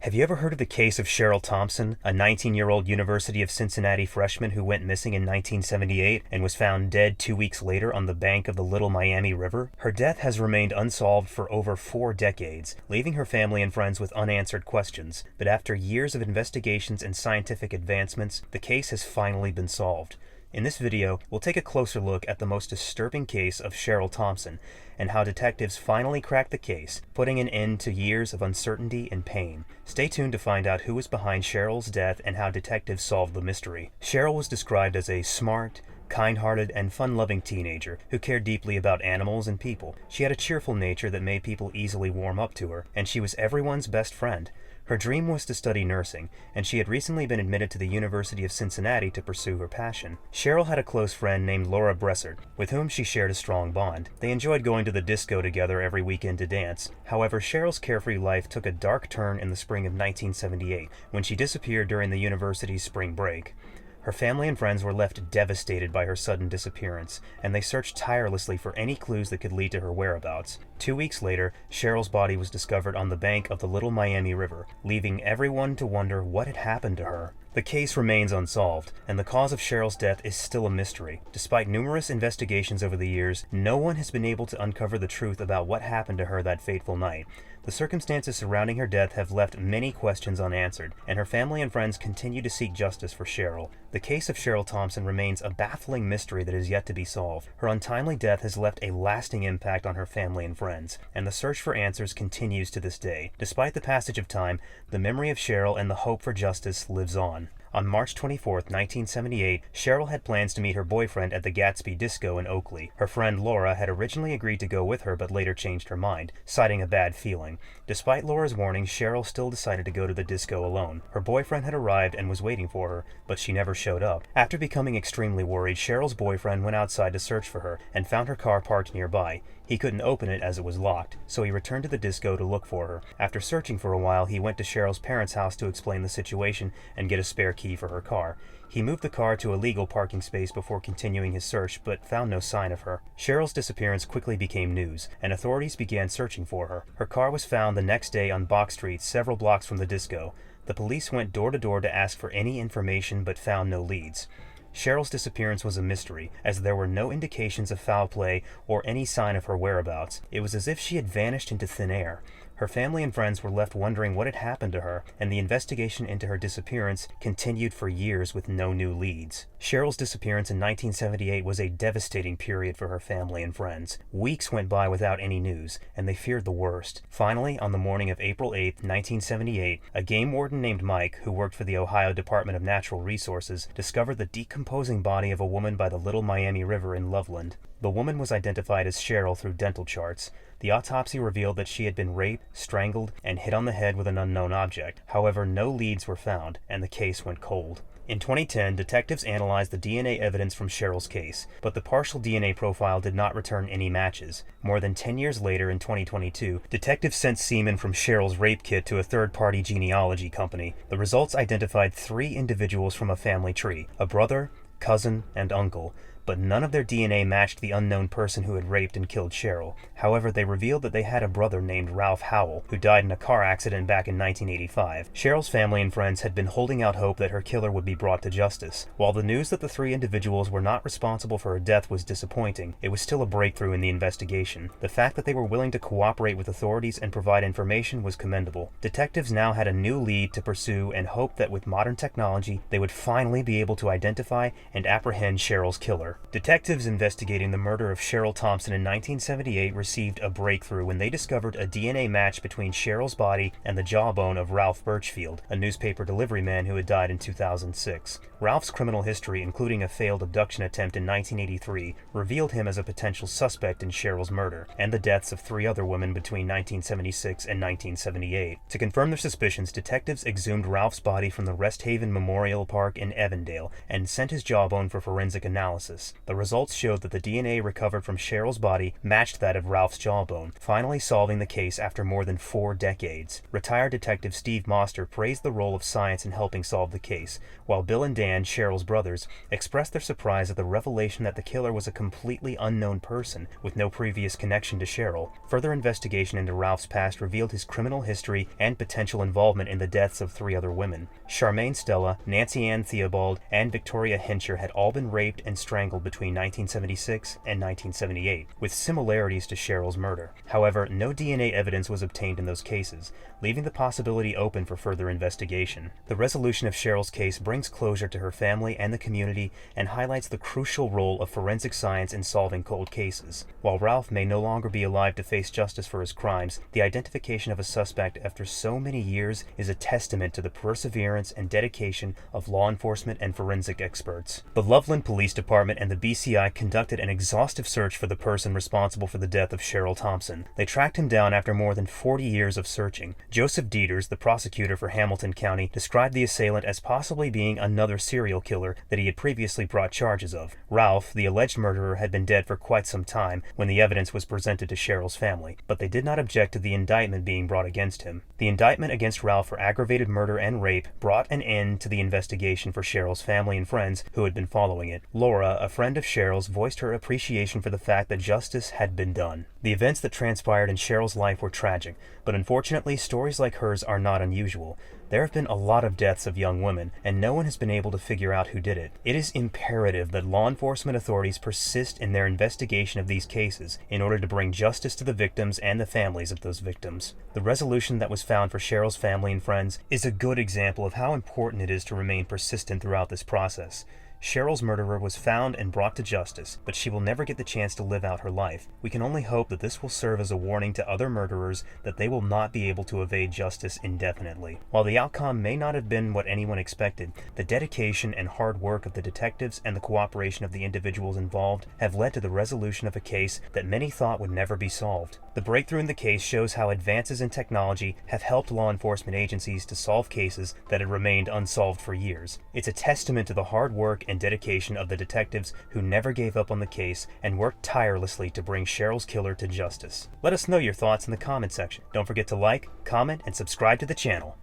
Have you ever heard of the case of Cheryl Thompson, a 19-year-old University of Cincinnati freshman who went missing in 1978 and was found dead 2 weeks later on the bank of the Little Miami River? Her death has remained unsolved for over 4 decades, leaving her family and friends with unanswered questions. But after years of investigations and scientific advancements, the case has finally been solved. In this video, we'll take a closer look at the most disturbing case of Cheryl Thompson and how detectives finally cracked the case, putting an end to years of uncertainty and pain. Stay tuned to find out who was behind Cheryl's death and how detectives solved the mystery. Cheryl was described as a smart, kind-hearted, and fun-loving teenager who cared deeply about animals and people. She had a cheerful nature that made people easily warm up to her, and she was everyone's best friend. Her dream was to study nursing, and she had recently been admitted to the University of Cincinnati to pursue her passion. Cheryl had a close friend named Laura Bressert, with whom she shared a strong bond. They enjoyed going to the disco together every weekend to dance. However, Cheryl's carefree life took a dark turn in the spring of 1978, when she disappeared during the university's spring break. Her family and friends were left devastated by her sudden disappearance, and they searched tirelessly for any clues that could lead to her whereabouts. 2 weeks later, Cheryl's body was discovered on the bank of the Little Miami River, leaving everyone to wonder what had happened to her. The case remains unsolved, and the cause of Cheryl's death is still a mystery. Despite numerous investigations over the years, no one has been able to uncover the truth about what happened to her that fateful night. The circumstances surrounding her death have left many questions unanswered, and her family and friends continue to seek justice for Cheryl. The case of Cheryl Thompson remains a baffling mystery that is yet to be solved. Her untimely death has left a lasting impact on her family and friends, and the search for answers continues to this day. Despite the passage of time, the memory of Cheryl and the hope for justice lives on. On March 24, 1978, Cheryl had plans to meet her boyfriend at the Gatsby Disco in Oakley. Her friend Laura had originally agreed to go with her but later changed her mind, citing a bad feeling. Despite Laura's warnings, Cheryl still decided to go to the disco alone. Her boyfriend had arrived and was waiting for her, but she never showed up. After becoming extremely worried, Cheryl's boyfriend went outside to search for her and found her car parked nearby. He couldn't open it as it was locked, so he returned to the disco to look for her. After searching for a while, he went to Cheryl's parents' house to explain the situation and get a spare key for her car. He moved the car to a legal parking space before continuing his search, but found no sign of her. Cheryl's disappearance quickly became news, and authorities began searching for her. Her car was found the next day on Bach Street, several blocks from the disco. The police went door to door to ask for any information but found no leads. Cheryl's disappearance was a mystery, as there were no indications of foul play or any sign of her whereabouts. It was as if she had vanished into thin air. Her family and friends were left wondering what had happened to her, and the investigation into her disappearance continued for years with no new leads. Cheryl's disappearance in 1978 was a devastating period for her family and friends. Weeks went by without any news, and they feared the worst. Finally, on the morning of April 8, 1978, a game warden named Mike, who worked for the Ohio Department of Natural Resources, discovered the decomposing body of a woman by the Little Miami River in Loveland. The woman was identified as Cheryl through dental charts. The autopsy revealed that she had been raped, strangled, and hit on the head with an unknown object. However, no leads were found, and the case went cold. In 2010, detectives analyzed the DNA evidence from Cheryl's case, but the partial DNA profile did not return any matches. More than 10 years later, in 2022, detectives sent semen from Cheryl's rape kit to a third-party genealogy company. The results identified 3 individuals from a family tree: a brother, cousin, and uncle. But none of their DNA matched the unknown person who had raped and killed Cheryl. However, they revealed that they had a brother named Ralph Howell, who died in a car accident back in 1985. Cheryl's family and friends had been holding out hope that her killer would be brought to justice. While the news that the 3 individuals were not responsible for her death was disappointing, it was still a breakthrough in the investigation. The fact that they were willing to cooperate with authorities and provide information was commendable. Detectives now had a new lead to pursue and hoped that with modern technology, they would finally be able to identify and apprehend Cheryl's killer. Detectives investigating the murder of Cheryl Thompson in 1978 received a breakthrough when they discovered a DNA match between Cheryl's body and the jawbone of Ralph Birchfield, a newspaper delivery man who had died in 2006. Ralph's criminal history, including a failed abduction attempt in 1983, revealed him as a potential suspect in Cheryl's murder and the deaths of 3 other women between 1976 and 1978. To confirm their suspicions, detectives exhumed Ralph's body from the Rest Haven Memorial Park in Evandale and sent his jawbone for forensic analysis. justice. The results showed that the DNA recovered from Cheryl's body matched that of Ralph's jawbone, finally solving the case after more than 4 decades. Retired Detective Steve Moster praised the role of science in helping solve the case, while Bill and Dan, Cheryl's brothers, expressed their surprise at the revelation that the killer was a completely unknown person with no previous connection to Cheryl. Further investigation into Ralph's past revealed his criminal history and potential involvement in the deaths of 3 other women. Charmaine Stella, Nancy Ann Theobald, and Victoria Hincher had all been raped and strangled between 1976 and 1978, with similarities to Cheryl's murder. However, no DNA evidence was obtained in those cases, leaving the possibility open for further investigation. The resolution of Cheryl's case brings closure to her family and the community and highlights the crucial role of forensic science in solving cold cases. While Ralph may no longer be alive to face justice for his crimes, the identification of a suspect after so many years is a testament to the perseverance and dedication of law enforcement and forensic experts. The Loveland Police Department and the BCI conducted an exhaustive search for the person responsible for the death of Cheryl Thompson. They tracked him down after more than 40 years of searching. Joseph Dieters, the prosecutor for Hamilton County, described the assailant as possibly being another serial killer that he had previously brought charges of. Ralph, the alleged murderer, had been dead for quite some time when the evidence was presented to Cheryl's family, but they did not object to the indictment being brought against him. The indictment against Ralph for aggravated murder and rape brought an end to the investigation for Cheryl's family and friends who had been following it. Laura, a friend of Cheryl's, voiced her appreciation for the fact that justice had been done. The events that transpired in Cheryl's life were tragic, but unfortunately, stories like hers are not unusual. There have been a lot of deaths of young women, and no one has been able to figure out who did it. It is imperative that law enforcement authorities persist in their investigation of these cases in order to bring justice to the victims and the families of those victims. The resolution that was found for Cheryl's family and friends is a good example of how important it is to remain persistent throughout this process. Cheryl's murderer was found and brought to justice, but she will never get the chance to live out her life. We can only hope that this will serve as a warning to other murderers that they will not be able to evade justice indefinitely. While the outcome may not have been what anyone expected, the dedication and hard work of the detectives and the cooperation of the individuals involved have led to the resolution of a case that many thought would never be solved. The breakthrough in the case shows how advances in technology have helped law enforcement agencies to solve cases that had remained unsolved for years. It's a testament to the hard work and dedication of the detectives who never gave up on the case and worked tirelessly to bring Cheryl's killer to justice. Let us know your thoughts in the comment section. Don't forget to like, comment, and subscribe to the channel.